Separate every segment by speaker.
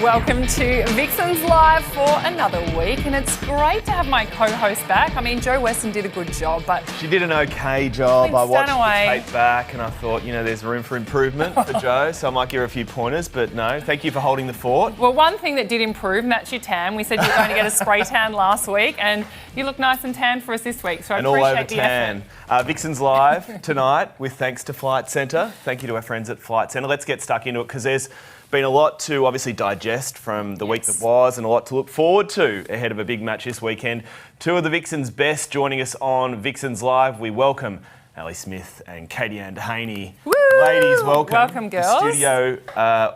Speaker 1: welcome to Vixens Live for another week, and it's great to have my co-host back. I mean, Jo Weston did a good job, but
Speaker 2: she did an okay job.
Speaker 1: Clint
Speaker 2: I watched
Speaker 1: Stanaway.
Speaker 2: the tape back and I thought, there's room for improvement for Jo, so I might give her a few pointers, but no, thank you for holding the fort.
Speaker 1: Well, one thing that did improve, match your tan. We said you were going to get a spray tan last week, and you look nice and tan for us this week, so I appreciate the effort.
Speaker 2: Vixens Live tonight with thanks to Flight Centre. Thank you to our friends at Flight Centre. Let's get stuck into it because there's been a lot to obviously digest from the week that was and a lot to look forward to ahead of a big match this weekend. Two of the Vixens' best joining us on Vixens Live. We welcome Allie Smith and Kadie-Ann Dehaney.
Speaker 1: Woo!
Speaker 2: Ladies, welcome.
Speaker 1: Welcome, girls.
Speaker 2: The studio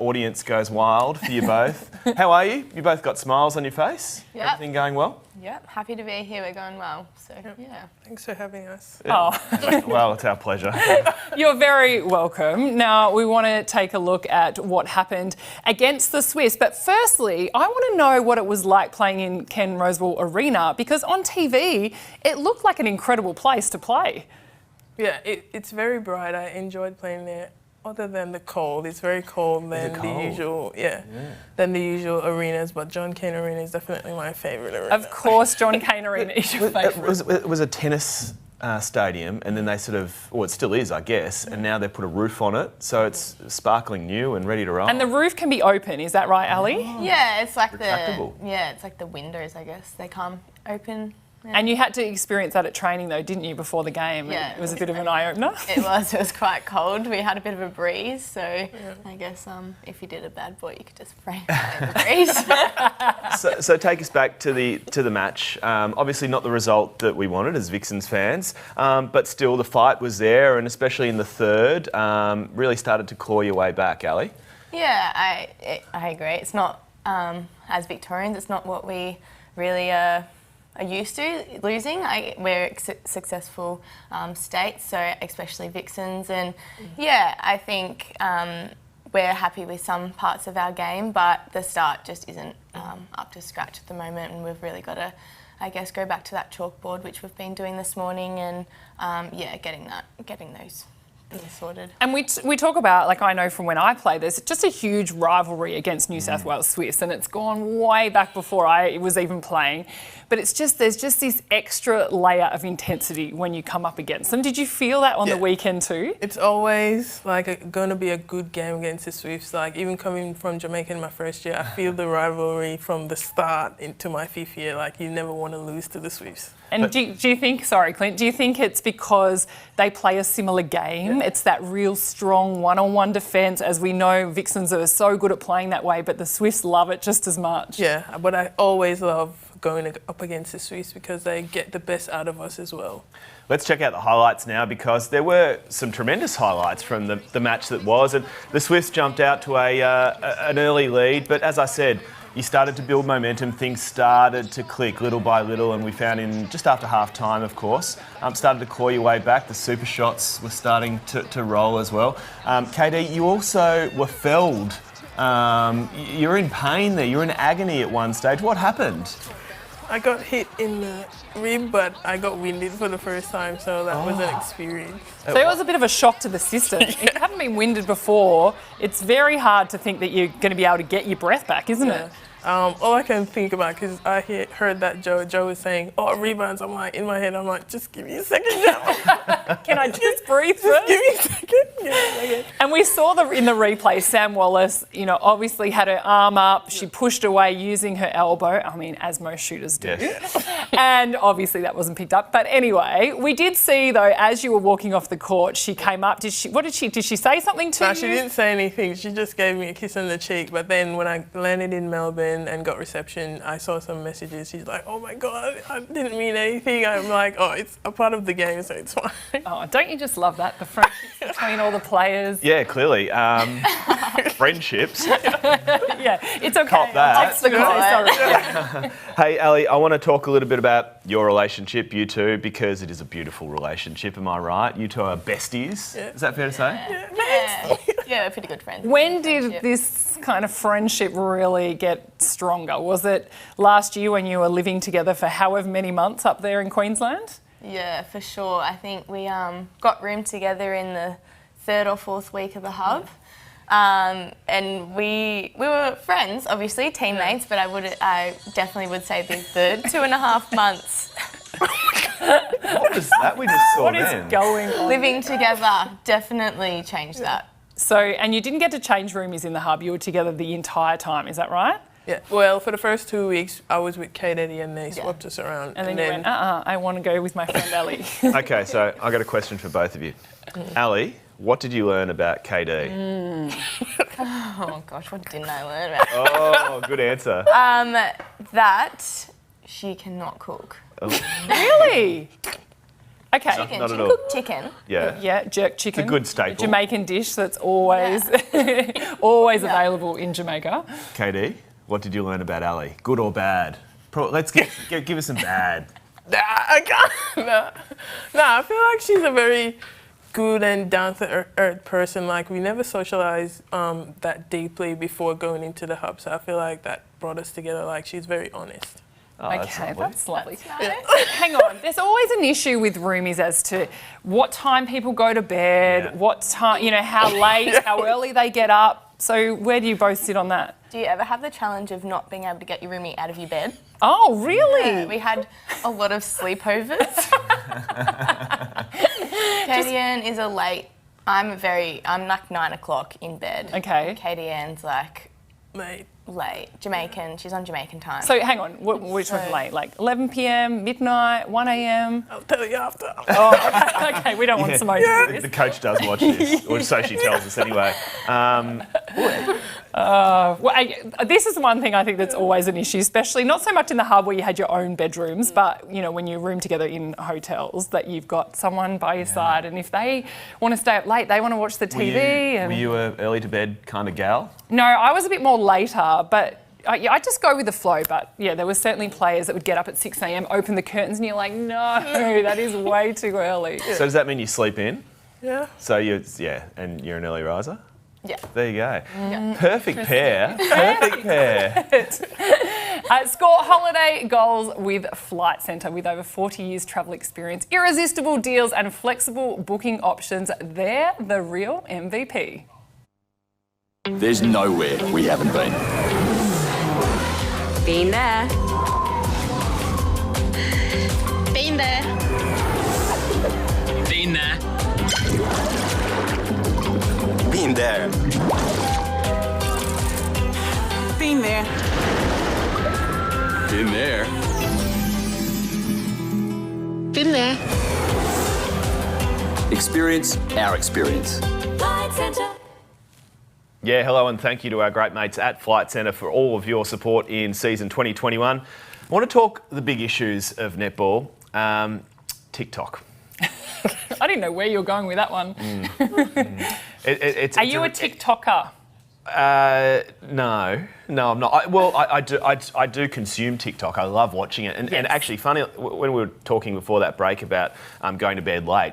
Speaker 2: audience goes wild for you both. How are you? You both got smiles on your face?
Speaker 3: Yep.
Speaker 2: Everything going well?
Speaker 3: Yep, happy to be here. We're going well. So, yeah.
Speaker 4: Thanks for having us.
Speaker 1: Oh.
Speaker 2: Well, it's our pleasure.
Speaker 1: You're very welcome. Now, we want to take a look at what happened against the Swiss. But firstly, I want to know what it was like playing in Ken Rosewall Arena, because on TV, it looked like an incredible place to play.
Speaker 4: Yeah, it's very bright. I enjoyed playing there. Other than the cold, it's very cold than the usual. Than the usual arenas. But John Cain Arena is definitely my favourite arena.
Speaker 1: Of course, John Cain Arena is your favourite.
Speaker 2: It was a tennis stadium, and then they it still is, I guess, and now they've put a roof on it, so it's sparkling new and ready to roll.
Speaker 1: And the roof can be open, is that right, Allie?
Speaker 3: Yeah, it's like
Speaker 2: retractable.
Speaker 3: it's like the windows, I guess. They come open. Yeah.
Speaker 1: And you had to experience that at training, though, didn't you, before the game?
Speaker 3: Yeah.
Speaker 1: It was a bit of an eye-opener.
Speaker 3: It was quite cold. We had a bit of a breeze, so I guess if you did a bad boy, you could just frame the breeze.
Speaker 2: So take us back to the match. Obviously not the result that we wanted as Vixens fans, but still the fight was there, and especially in the third, really started to claw your way back, Allie.
Speaker 3: Yeah, I agree. It's not, as Victorians, it's not what we really are used to losing. We're a successful state, so especially Vixens, and I think we're happy with some parts of our game, but the start just isn't up to scratch at the moment, and we've really got to, I guess, go back to that chalkboard, which we've been doing this morning, and getting those sorted.
Speaker 1: And we talk about, like, I know from when I play, there's just a huge rivalry against New South Wales Swiss, and it's gone way back before I was even playing. But there's just this extra layer of intensity when you come up against them. Did you feel that on the weekend too?
Speaker 4: It's always going to be a good game against the Swifts. Like, even coming from Jamaica in my first year, I feel the rivalry from the start into my fifth year. Like, you never want to lose to the Swifts.
Speaker 1: And do you think, sorry, Clint, do you think it's because they play a similar game? Yeah. It's that real strong one-on-one defence. As we know, Vixens are so good at playing that way, but the Swifts love it just as much.
Speaker 4: Yeah, but I always love going up against the Swiss because they get the best out of us as well.
Speaker 2: Let's check out the highlights now, because there were some tremendous highlights from the match that was, and the Swifts jumped out to an early lead, but as I said, you started to build momentum, things started to click little by little, and we found in just after half time, of course, started to claw your way back. The super shots were starting to roll as well. KD, you also were felled. You're in pain there, you're in agony at one stage. What happened?
Speaker 4: I got hit in the rib, but I got winded for the first time, so that was an experience.
Speaker 1: So it was a bit of a shock to the system. If you haven't been winded before, it's very hard to think that you're going to be able to get your breath back, isn't it?
Speaker 4: All I can think about, because I heard that Joe was saying, rebounds. I'm like, in my head, I'm like, just give me a second, Joe.
Speaker 1: Can I just breathe first?
Speaker 4: Give me a second.
Speaker 1: And we saw in the replay, Sam Wallace, obviously had her arm up. She pushed away using her elbow. I mean, as most shooters do. Yes. And obviously that wasn't picked up. But anyway, we did see, though, as you were walking off the court, she came up. Did she say something to you?
Speaker 4: No, she didn't say anything. She just gave me a kiss on the cheek. But then when I landed in Melbourne and got reception, I saw some messages. She's like, oh my God, I didn't mean anything. I'm like, it's a part of the game, so it's fine.
Speaker 1: Oh, don't you just love that? The friendships between all the players.
Speaker 2: Yeah, clearly. Friendships.
Speaker 1: Yeah, it's okay.
Speaker 2: Cop that.
Speaker 1: That's the sorry.
Speaker 2: Hey, Allie, I want to talk a little bit about your relationship, you two, because it is a beautiful relationship, am I right? You two are besties. Yeah. Is that fair to say?
Speaker 3: Yeah, we're pretty good friends.
Speaker 1: When did this kind of friendship really get stronger? Was it last year when you were living together for however many months up there in Queensland?
Speaker 3: Yeah, for sure. I think we got room together in the third or fourth week of the hub. And we were friends, obviously, teammates, but I definitely would say the 2.5 months
Speaker 2: What was that we just saw
Speaker 1: What is
Speaker 2: then?
Speaker 1: going on?
Speaker 3: living together definitely changed that.
Speaker 1: So, and you didn't get to change roomies in the hub. You were together the entire time. Is that right?
Speaker 4: Yeah. Well, for the first 2 weeks, I was with Kadie and they swapped us around.
Speaker 1: And then you went, I want to go with my friend Allie.
Speaker 2: Okay, so I got a question for both of you. Allie, what did you learn about KD?
Speaker 3: Oh gosh, what didn't I learn about?
Speaker 2: Oh, good answer.
Speaker 3: That she cannot cook.
Speaker 1: Really? Okay.
Speaker 3: Chicken.
Speaker 2: not
Speaker 3: She
Speaker 2: at
Speaker 3: can
Speaker 2: all.
Speaker 3: cook chicken.
Speaker 2: Yeah.
Speaker 1: Yeah, jerk chicken.
Speaker 2: It's a good staple.
Speaker 1: Jamaican dish that's always always available in Jamaica.
Speaker 2: KD, what did you learn about Allie? Good or bad? Let's give us some bad.
Speaker 4: Nah, I can't. Nah, I feel like she's a very good and down-to-earth person. Like, we never socialised that deeply before going into the hub, so I feel like that brought us together. Like, she's very honest.
Speaker 2: Oh,
Speaker 1: Okay, that's lovely.
Speaker 3: Nice.
Speaker 1: Hang on, there's always an issue with roomies as to what time people go to bed,
Speaker 2: Yeah.
Speaker 1: what time, how late, how early they get up. So where do you both sit on that?
Speaker 3: Do you ever have the challenge of not being able to get your roomie out of your bed?
Speaker 1: Oh, really?
Speaker 3: We had a lot of sleepovers. Kadie-Ann is a late. I'm like 9 o'clock in bed.
Speaker 1: Okay.
Speaker 3: Kadie-Ann's like
Speaker 4: Mate.
Speaker 3: late. Jamaican. She's on Jamaican time.
Speaker 1: So hang on, which one's late? Like 11 p.m, midnight, 1 a.m?
Speaker 4: I'll tell you after.
Speaker 1: Oh, okay, we don't want to smoke
Speaker 2: The coach does watch this, or so she tells us anyway.
Speaker 1: This is one thing I think that's always an issue, especially not so much in the hub where you had your own bedrooms, but when you room together in hotels, that you've got someone by your side, and if they want to stay up late, they want to watch the TV.
Speaker 2: Were you a early to bed kind of gal?
Speaker 1: No, I was a bit more later, but I just go with the flow. But yeah, there were certainly players that would get up at 6 a.m, open the curtains, and you're like, no, that is way too early.
Speaker 2: So does that mean you sleep in?
Speaker 4: Yeah.
Speaker 2: So and you're an early riser?
Speaker 3: yeah.
Speaker 2: There you go.
Speaker 3: Yeah.
Speaker 2: Perfect pair. Perfect pair.
Speaker 1: Score holiday goals with Flight Centre. With over 40 years travel experience, irresistible deals and flexible booking options, they're the real MVP.
Speaker 5: There's nowhere we haven't been.
Speaker 6: Been there.
Speaker 7: Been there.
Speaker 5: Been there.
Speaker 8: Been there.
Speaker 6: Been there.
Speaker 5: Been there.
Speaker 7: Been there.
Speaker 5: Experience our experience.
Speaker 6: Flight Centre.
Speaker 2: Yeah, hello and thank you to our great mates at Flight Centre for all of your support in season 2021. I want to talk the big issues of netball. TikTok.
Speaker 1: I didn't know where you were going with that one. Are you a TikToker?
Speaker 2: No, I'm not. I do consume TikTok. I love watching it. And actually, funny, when we were talking before that break about going to bed late,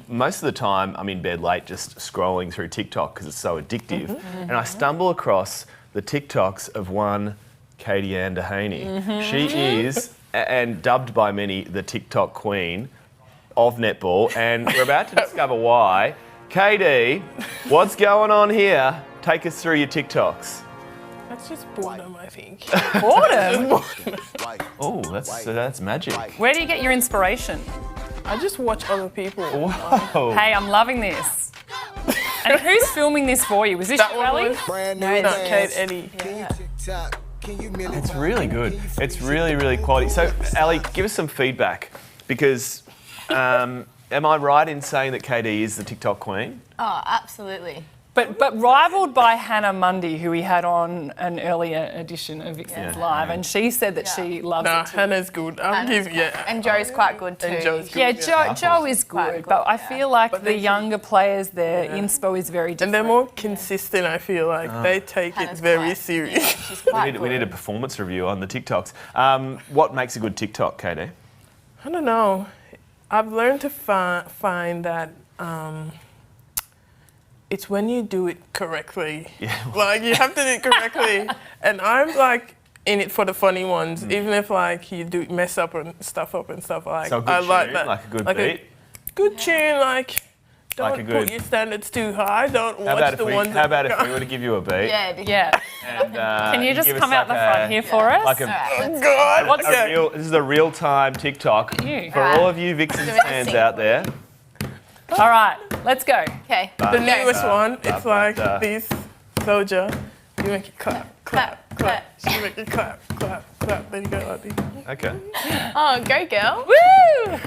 Speaker 2: most of the time I'm in bed late just scrolling through TikTok because it's so addictive. And I stumble across the TikToks of one Kadie-Ann Dehaney. She is, and dubbed by many, the TikTok queen of netball. And we're about to discover why. KD, what's going on here? Take us through your TikToks.
Speaker 4: That's just boredom, I think.
Speaker 1: Boredom?
Speaker 2: Oh, that's magic.
Speaker 1: Where do you get your inspiration?
Speaker 4: I just watch other people.
Speaker 2: Whoa.
Speaker 1: Hey, I'm loving this. And who's filming this for you? Was this
Speaker 4: That
Speaker 1: you,
Speaker 4: one
Speaker 1: Allie?
Speaker 4: was
Speaker 3: No,
Speaker 4: not Kate Eddie.
Speaker 2: It's really good. It's really, really quality. So, Allie, give us some feedback because am I right in saying that KD is the TikTok queen?
Speaker 3: Oh, absolutely.
Speaker 1: But rivaled by Hannah Mundy, who we had on an earlier edition of Vixens Live, and she said that she loves
Speaker 4: Nah,
Speaker 1: it too.
Speaker 4: Hannah's good. I'll give
Speaker 3: And Joe's quite good too.
Speaker 4: And Joe's good.
Speaker 1: Yeah, Joe is
Speaker 3: Quite
Speaker 1: good,
Speaker 3: good,
Speaker 1: but I
Speaker 3: yeah.
Speaker 1: feel like the younger players, their inspo is very
Speaker 4: And
Speaker 1: different.
Speaker 4: they're more consistent, I feel like. They take
Speaker 3: Hannah's
Speaker 4: it very
Speaker 3: quite-
Speaker 4: serious.
Speaker 3: She's quite
Speaker 2: We need a
Speaker 3: good.
Speaker 2: performance review on the TikToks. What makes a good TikTok, KD?
Speaker 4: I don't know. I've learned to find that it's when you do it correctly.
Speaker 2: Yeah.
Speaker 4: Like, you have to do it correctly. And I'm, like, in it for the funny ones, even if, like, you do mess up and stuff. Like,
Speaker 2: So a good
Speaker 4: I like
Speaker 2: tune,
Speaker 4: that.
Speaker 2: like a good
Speaker 4: like
Speaker 2: beat?
Speaker 4: good tune, like,
Speaker 2: Like a
Speaker 4: Don't
Speaker 2: good-
Speaker 4: put your standards too high. Don't
Speaker 2: How
Speaker 4: watch
Speaker 2: about,
Speaker 4: the
Speaker 2: if we,
Speaker 4: ones
Speaker 2: how about
Speaker 4: that
Speaker 2: if we were to give you a beat?
Speaker 1: Yeah.
Speaker 2: And,
Speaker 1: Can you just
Speaker 2: give us
Speaker 1: come out the
Speaker 2: like
Speaker 1: front here for us?
Speaker 2: Like a,
Speaker 4: God,
Speaker 1: What's
Speaker 2: this is a real-time TikTok
Speaker 1: You.
Speaker 2: for all of you Vixens
Speaker 3: Do it
Speaker 2: fans
Speaker 3: sing
Speaker 2: out
Speaker 3: for
Speaker 2: there.
Speaker 1: All right, let's go.
Speaker 3: Okay.
Speaker 4: the newest one. It's like
Speaker 2: but,
Speaker 4: this soldier. You make it clap, clap, clap.
Speaker 3: Clap.
Speaker 4: She make it clap, clap, clap. Then you go like this.
Speaker 2: Okay.
Speaker 3: Oh, go girl.
Speaker 1: Woo!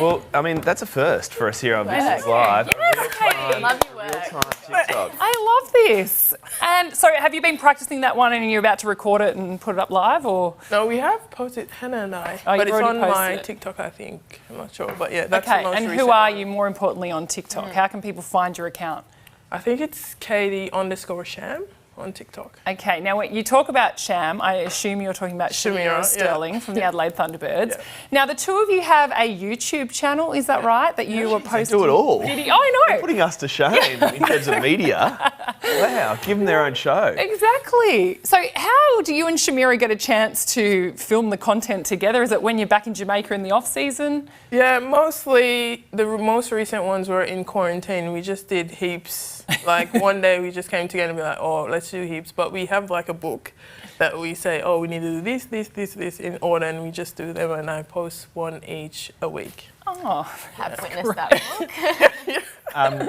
Speaker 2: Well, I mean, that's a first for us here on Vixens Live.
Speaker 1: Yes, Katie.
Speaker 3: Love your work.
Speaker 2: Real-time TikTok.
Speaker 1: I love this. And so, have you been practicing that one and you're about to record it and put it up live, or?
Speaker 4: No, we have posted Hannah and I,
Speaker 1: Oh,
Speaker 4: but
Speaker 1: you've
Speaker 4: it's
Speaker 1: already
Speaker 4: on my
Speaker 1: posted it.
Speaker 4: TikTok, I think. I'm not sure, but yeah, that's
Speaker 1: Okay,
Speaker 4: the most
Speaker 1: and
Speaker 4: recent
Speaker 1: who are
Speaker 4: one.
Speaker 1: you, more importantly, on TikTok? How can people find your account?
Speaker 4: I think it's Kadie_Sham on TikTok.
Speaker 1: Okay, now when you talk about Sham, I assume you're talking about Shamira
Speaker 4: Shamira,
Speaker 1: Sterling from the Adelaide Thunderbirds.
Speaker 4: Yeah.
Speaker 1: Now, the two of you have a YouTube channel, is that right? That you were posting
Speaker 2: do it all.
Speaker 1: video. I know.
Speaker 2: Putting us to shame in terms of media. Wow, give them their own show.
Speaker 1: Exactly. So, how do you and Shamira get a chance to film the content together? Is it when you're back in Jamaica in the off season?
Speaker 4: Yeah, mostly the most recent ones were in quarantine. We just did heaps. Like one day we just came together and be like, oh, let's do heaps. But we have like a book that we say, oh, we need to do this in order, and we just do them. And I post one each a week.
Speaker 1: Oh,
Speaker 3: Have witnessed that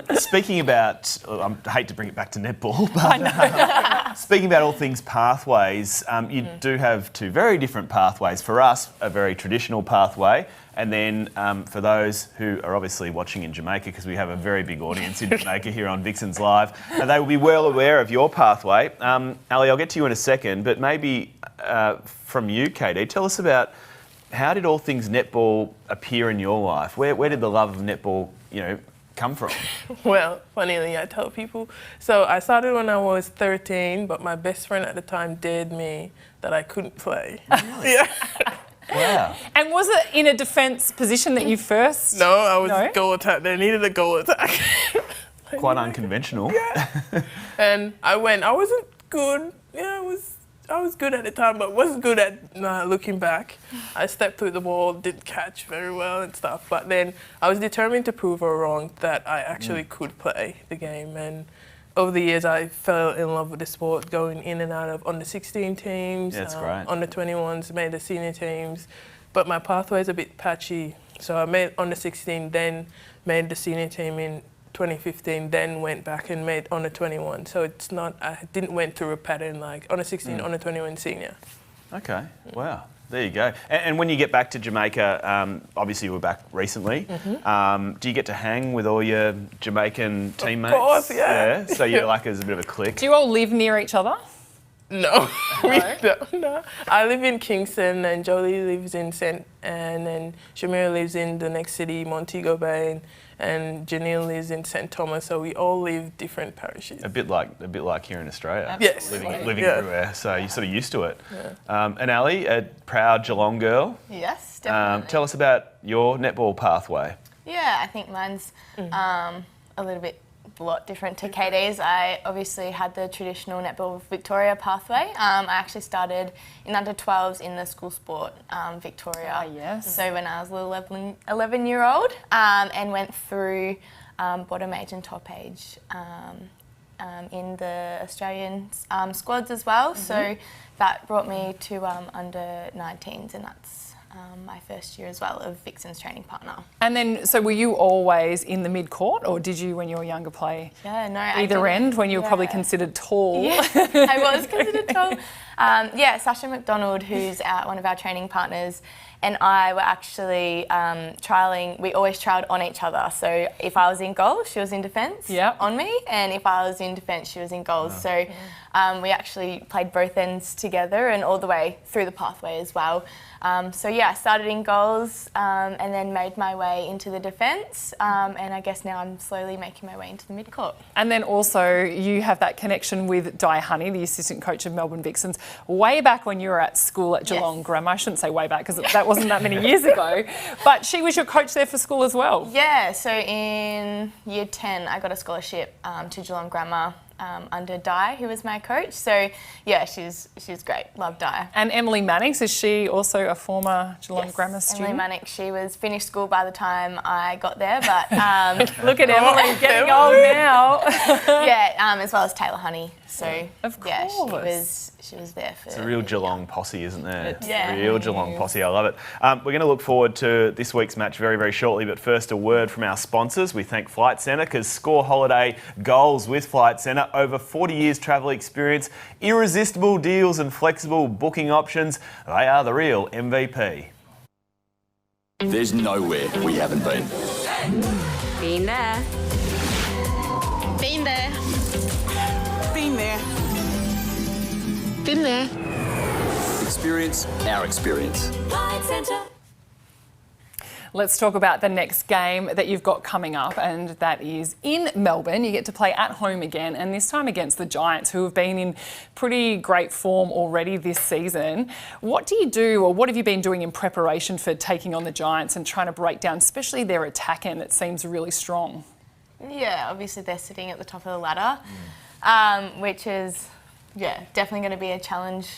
Speaker 3: book.
Speaker 2: Speaking about, I hate to bring it back to netball, but speaking about all things pathways, you do have two very different pathways. For us, a very traditional pathway, and then for those who are obviously watching in Jamaica, because we have a very big audience in Jamaica here on Vixens Live, and they will be well aware of your pathway. Allie, I'll get to you in a second, but maybe from you, Kadie, tell us about how did all things netball appear in your life? Where did the love of netball, come from?
Speaker 4: Well, funnily, I tell people. So I started when I was 13, but my best friend at the time dared me that I couldn't play. Yeah.
Speaker 2: Wow.
Speaker 1: and was it in a defence position that you first?
Speaker 4: No, I was
Speaker 1: No?
Speaker 4: goal attack. They needed a goal attack.
Speaker 2: Quite unconventional.
Speaker 4: And I went. I wasn't good. Yeah, I was good at the time, but wasn't good at looking back. I stepped through the ball, didn't catch very well and stuff. But then I was determined to prove her wrong that I actually could play the game. And over the years, I fell in love with the sport, going in and out of under 16 teams,
Speaker 2: That's great.
Speaker 4: under 21s, made the senior teams. But my pathway is a bit patchy, so I made under 16, then made the senior team in 2015, then went back and made under 21. So it's not, I didn't went through a pattern like under 16, under 21 senior.
Speaker 2: Okay, wow. There you go. And when you get back to Jamaica, obviously you were back recently. Do you get to hang with all your Jamaican teammates?
Speaker 4: Of course, yeah.
Speaker 2: So you're like as a bit of a clique.
Speaker 1: Do you all live near each other?
Speaker 4: No, no. I live in Kingston and Jolie lives in St. Anne and Shamira lives in the next city, Montego Bay, and Janelle lives in St. Thomas, so we all live different parishes.
Speaker 2: A bit like here in Australia.
Speaker 4: Yes.
Speaker 2: Living
Speaker 4: Yeah.
Speaker 2: everywhere, so you're sort of used to it. And Allie, a proud Geelong girl.
Speaker 3: Yes, definitely.
Speaker 2: Tell us about your netball pathway.
Speaker 3: Yeah, I think mine's a lot different to Kadie's. I obviously had the traditional Netball Victoria pathway. I actually started in under 12s in the school sport Victoria.
Speaker 1: Ah, yes.
Speaker 3: So when I was a little 11-year-old and went through bottom age and top age in the Australian squads as well. So that brought me to under 19s, and that's my first year as well of Vixens training partner.
Speaker 1: And then, so were you always in the mid-court, or did you, when you were younger, play
Speaker 3: Yeah, no,
Speaker 1: either end when you were probably
Speaker 3: Yeah.
Speaker 1: considered tall?
Speaker 3: Yeah, I was considered tall. Sasha McDonald, who's one of our training partners, and I were actually trialling. We always trialled on each other. So if I was in goal, she was in defence on me, and if I was in defence, she was in goals. So we actually played both ends together and all the way through the pathway as well. I started in goals and then made my way into the defence, and I guess now I'm slowly making my way into the mid-court.
Speaker 1: And then also you have that connection with Dehaney, the assistant coach of Melbourne Vixens, way back when you were at school at Geelong Grammar. I shouldn't say way back because that wasn't that many years ago, but she was your coach there for school as well.
Speaker 3: Yeah, so in year 10 I got a scholarship to Geelong Grammar under Di, who was my coach. So yeah, she's great. Love Di.
Speaker 1: And Emily Mannix, is she also a former Geelong Grammar student?
Speaker 3: Emily Mannix, she was finished school by the time I got there, but
Speaker 1: look at Emily getting old now.
Speaker 3: yeah, as well as Taylor Honey. So
Speaker 1: of course.
Speaker 3: Yeah, she was there for.
Speaker 2: It's a real Geelong posse, isn't there?
Speaker 3: Yeah.
Speaker 2: Real Geelong posse. I love it. We're going to look forward to this week's match very, very shortly. But first, a word from our sponsors. We thank Flight Centre because score holiday goals with Flight Centre. Over 40 years travel experience, irresistible deals and flexible booking options. They are the real MVP.
Speaker 5: There's nowhere we haven't been.
Speaker 6: Been there.
Speaker 7: Been there.
Speaker 6: Been there.
Speaker 7: Been there.
Speaker 5: Experience our experience.
Speaker 6: Flight Centre.
Speaker 1: Let's talk about the next game that you've got coming up, and that is in Melbourne. You get to play at home again, and this time against the Giants, who have been in pretty great form already this season. What do you do, or what have you been doing in preparation for taking on the Giants and trying to break down, especially their attack end that seems really strong?
Speaker 3: Yeah, obviously they're sitting at the top of the ladder, which is, definitely going to be a challenge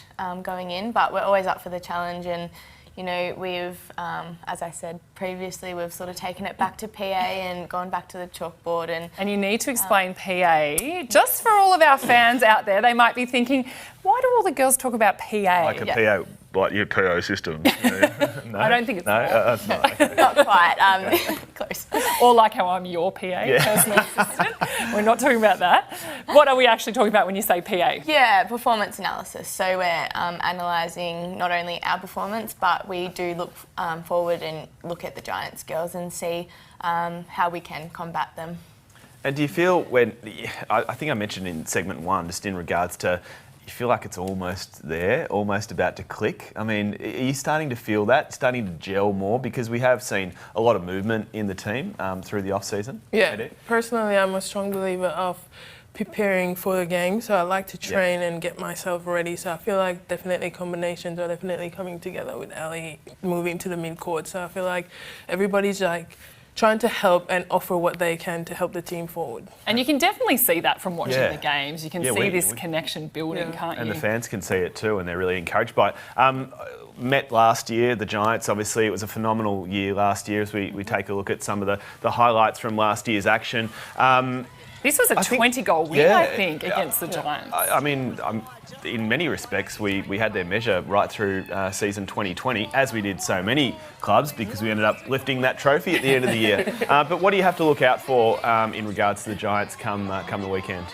Speaker 3: going in, but we're always up for the challenge. And, you know, we've, as I said previously, we've sort of taken it back to PA and gone back to the chalkboard. And
Speaker 1: you need to explain PA, just for all of our fans out there. They might be thinking, why do all the girls talk about PA?
Speaker 2: Like a PA, like your PO system. No?
Speaker 1: I don't think it's
Speaker 2: that's not.
Speaker 3: not quite, close.
Speaker 1: Or like how I'm your PA, personal assistant. We're not talking about that. What are we actually talking about when you say PA?
Speaker 3: Yeah, performance analysis. So we're analysing not only our performance, but we do look forward and look at the Giants girls and see how we can combat them.
Speaker 2: And do you feel when, I think I mentioned in segment 1, just in regards to, you feel like it's almost there, almost about to click? I mean, are you starting to feel that, starting to gel more? Because we have seen a lot of movement in the team through the off-season.
Speaker 4: Yeah, personally, I'm a strong believer of preparing for the game, so I like to train and get myself ready. So I feel like definitely combinations are definitely coming together with Allie moving to the mid-court. So I feel like everybody's like trying to help and offer what they can to help the team forward.
Speaker 1: And you can definitely see that from watching the games. You can see this connection building, can't you?
Speaker 2: And the fans can see it too, and they're really encouraged by it. Met last year, the Giants, obviously it was a phenomenal year last year as we take a look at some of the highlights from last year's action.
Speaker 1: This was a 20-goal win, I think, against the Giants.
Speaker 2: I mean, in many respects, we had their measure right through season 2020, as we did so many clubs, because we ended up lifting that trophy at the end of the year. But what do you have to look out for in regards to the Giants come the weekend?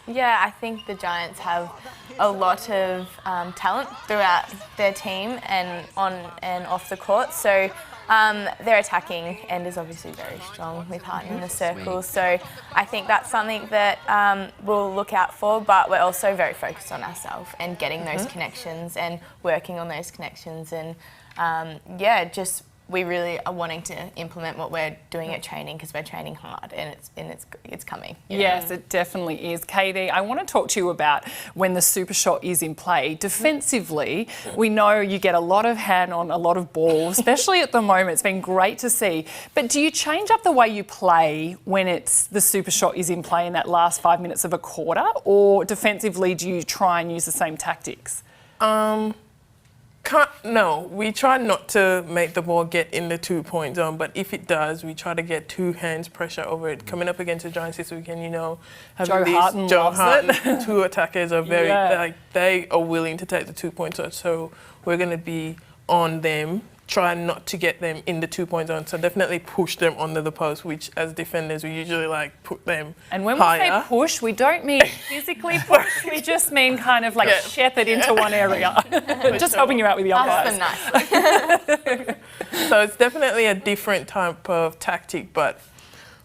Speaker 3: Yeah, I think the Giants have a lot of talent throughout their team and on and off the court. So their attacking end is obviously very strong with Harton in the circle. So I think that's something that we'll look out for, but we're also very focused on ourselves and getting those connections and working on those connections. And just we really are wanting to implement what we're doing at training, because we're training hard and it's coming.
Speaker 1: Yes, it definitely is. Kadie, I want to talk to you about when the super shot is in play. Defensively, we know you get a lot of hand on a lot of balls, especially at the moment. It's been great to see. But do you change up the way you play when the super shot is in play in that last 5 minutes of a quarter, or defensively do you try and use the same tactics?
Speaker 4: No, we try not to make the ball get in the 2-point zone, but if it does, we try to get two hands pressure over it. Coming up against the Giants this weekend, having
Speaker 1: Joe Harton,
Speaker 4: two attackers are very, they are willing to take the 2-point zone, so we're going to be on them, try not to get them in the 2-point zone, so definitely push them under the post, which as defenders we usually put them
Speaker 1: And when
Speaker 4: higher.
Speaker 1: we say push, we don't mean physically push, we just mean kind of shepherd into one area. Just helping you out with your guys.
Speaker 3: Nice.
Speaker 4: So it's definitely a different type of tactic, but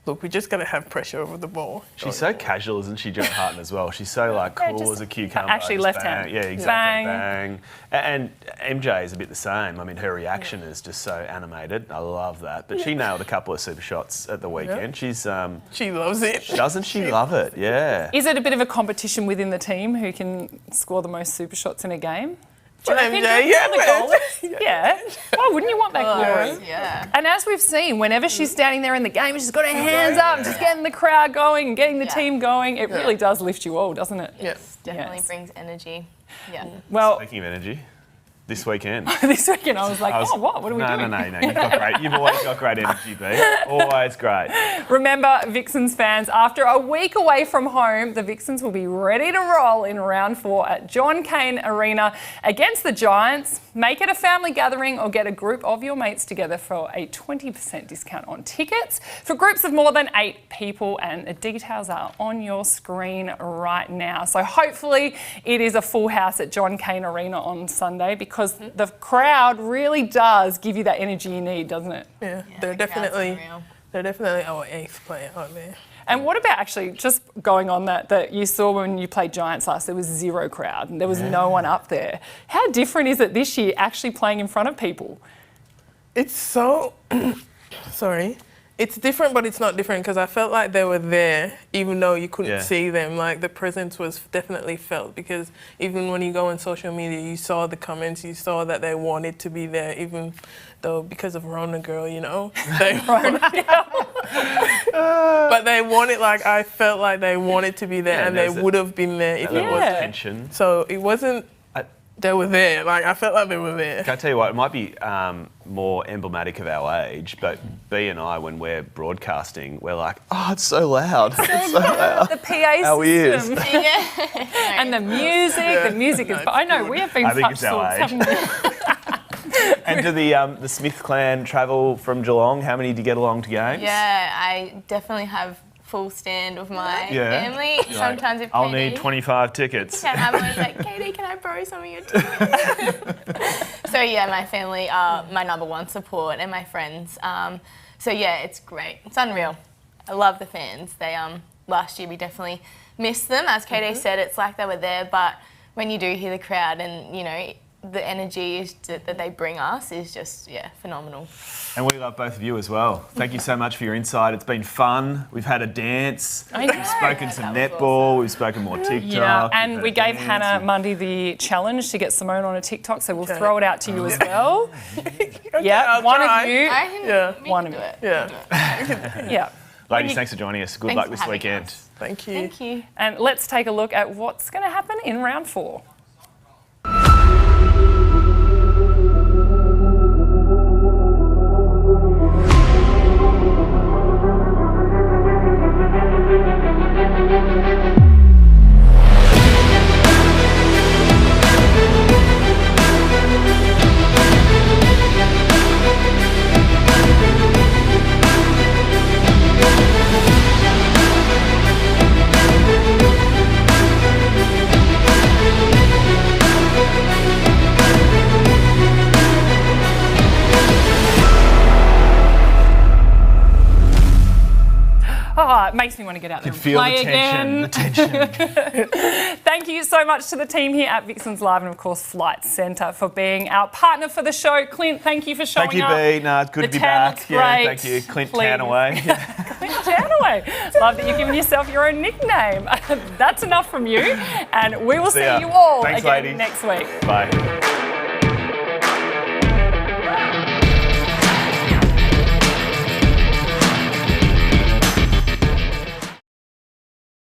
Speaker 4: look, we just got to have pressure over the ball.
Speaker 2: She's so casual, isn't she, Joe Harton, as well? She's so cool as a cucumber.
Speaker 1: Actually,
Speaker 2: Just
Speaker 1: left
Speaker 2: bang.
Speaker 1: hand.
Speaker 2: Yeah, exactly. Bang. And MJ is a bit the same. I mean, her reaction is just so animated. I love that. But she nailed a couple of super shots at the weekend. She's
Speaker 4: she loves it.
Speaker 2: Doesn't she love it? Yeah.
Speaker 1: Is it a bit of a competition within the team who can score the most super shots in a game?
Speaker 4: For MJ, yeah,
Speaker 1: The goal. Yeah. Why wouldn't you want that glory?
Speaker 3: Yeah.
Speaker 1: And as we've seen, whenever she's standing there in the game, she's got her hands up, and just getting the crowd going and getting the team going. It really does lift you all, doesn't it?
Speaker 4: Yeah.
Speaker 3: Definitely
Speaker 1: Yes.
Speaker 3: brings energy. Yeah.
Speaker 1: Well,
Speaker 2: Speaking of energy, this weekend.
Speaker 1: this weekend I was like, what? What are we doing?
Speaker 2: No. You've got great. You've always got great energy, B. Always great.
Speaker 1: Remember, Vixens fans, after a week away from home, the Vixens will be ready to roll in round 4 at John Cain Arena against the Giants. Make it a family gathering or get a group of your mates together for a 20% discount on tickets for groups of more than 8 people, and the details are on your screen right now. So hopefully it is a full house at John Cain Arena on Sunday, because the crowd really does give you that energy you need, doesn't it?
Speaker 4: Yeah, they're
Speaker 3: the crowd's
Speaker 4: definitely
Speaker 3: unreal.
Speaker 4: our 8th player out there.
Speaker 1: And what about actually just going on that you saw when you played Giants last, there was 0 crowd and there was no one up there. How different is it this year actually playing in front of people?
Speaker 4: It's so, sorry. It's different, but it's not different, because I felt like they were there, even though you couldn't see them. Like, the presence was definitely felt, because even when you go on social media, you saw the comments, you saw that they wanted to be there, even though because of Rona girl, you know. But they wanted, like, I felt like they wanted to be there, and they would have been there if it wasn't.
Speaker 2: Tension.
Speaker 4: So it wasn't. They were there. Like, I felt like they were there.
Speaker 2: Can I tell you what? It might be more emblematic of our age, but B and I, when we're broadcasting, we're like, oh, it's so loud. It's so loud.
Speaker 1: The PA
Speaker 2: Our ears.
Speaker 1: system. And the music is... I know, we have been
Speaker 2: I think
Speaker 1: such
Speaker 2: it's our
Speaker 1: sorts,
Speaker 2: age.
Speaker 1: haven't we?
Speaker 2: And do the Smith clan travel from Geelong? How many do you get along to games?
Speaker 3: Yeah, I definitely have full stand with my family.
Speaker 2: You're
Speaker 3: Sometimes
Speaker 2: like,
Speaker 3: if
Speaker 2: I'll
Speaker 3: Kadie,
Speaker 2: need 25 tickets.
Speaker 3: Yeah, I'm always like, Kadie, can I borrow some of your tickets? So yeah, my family are my number one support, and my friends. So yeah, it's great. It's unreal. I love the fans. They last year we definitely missed them. As Kadie said, it's like they were there, but when you do hear the crowd and you know the energy that they bring us is just phenomenal.
Speaker 2: And we love both of you as well. Thank you so much for your insight. It's been fun. We've had a dance.
Speaker 1: I know.
Speaker 2: We've spoken some
Speaker 3: that was
Speaker 2: netball. We've spoken more TikTok.
Speaker 1: Yeah, and
Speaker 2: We've
Speaker 1: we
Speaker 2: had
Speaker 1: gave
Speaker 2: dance.
Speaker 1: Hannah Monday the challenge to get Simone on a TikTok, so we'll throw it out to you as well. Yeah,
Speaker 4: I'll
Speaker 1: one
Speaker 4: try.
Speaker 1: of you.
Speaker 3: I can
Speaker 1: One of
Speaker 3: do
Speaker 1: you.
Speaker 3: it.
Speaker 4: Yeah.
Speaker 1: Yeah.
Speaker 2: Ladies, thanks for joining us. Good
Speaker 3: Thanks
Speaker 2: luck
Speaker 3: for
Speaker 2: this
Speaker 3: having
Speaker 2: weekend.
Speaker 3: us.
Speaker 4: Thank you.
Speaker 3: Thank you.
Speaker 1: And let's take a look at what's going to happen in round 4. Oh, it makes me want to get out there and
Speaker 2: Feel
Speaker 1: play
Speaker 2: the tension.
Speaker 1: again.
Speaker 2: The tension.
Speaker 1: Thank you so much to the team here at Vixens Live and, of course, Flight Centre for being our partner for the show. Clint, thank you for showing
Speaker 2: Thank you,
Speaker 1: up.
Speaker 2: B. No, it's good
Speaker 1: The
Speaker 2: to be
Speaker 1: tan
Speaker 2: back.
Speaker 1: looks
Speaker 2: Yeah,
Speaker 1: great.
Speaker 2: thank you. Clint
Speaker 1: Please.
Speaker 2: Stanaway.
Speaker 1: Clint Stanaway. Love that you've given yourself your own nickname. That's enough from you. And we will see
Speaker 2: ya.
Speaker 1: you all
Speaker 2: Thanks,
Speaker 1: again
Speaker 2: ladies.
Speaker 1: next week.
Speaker 2: Bye.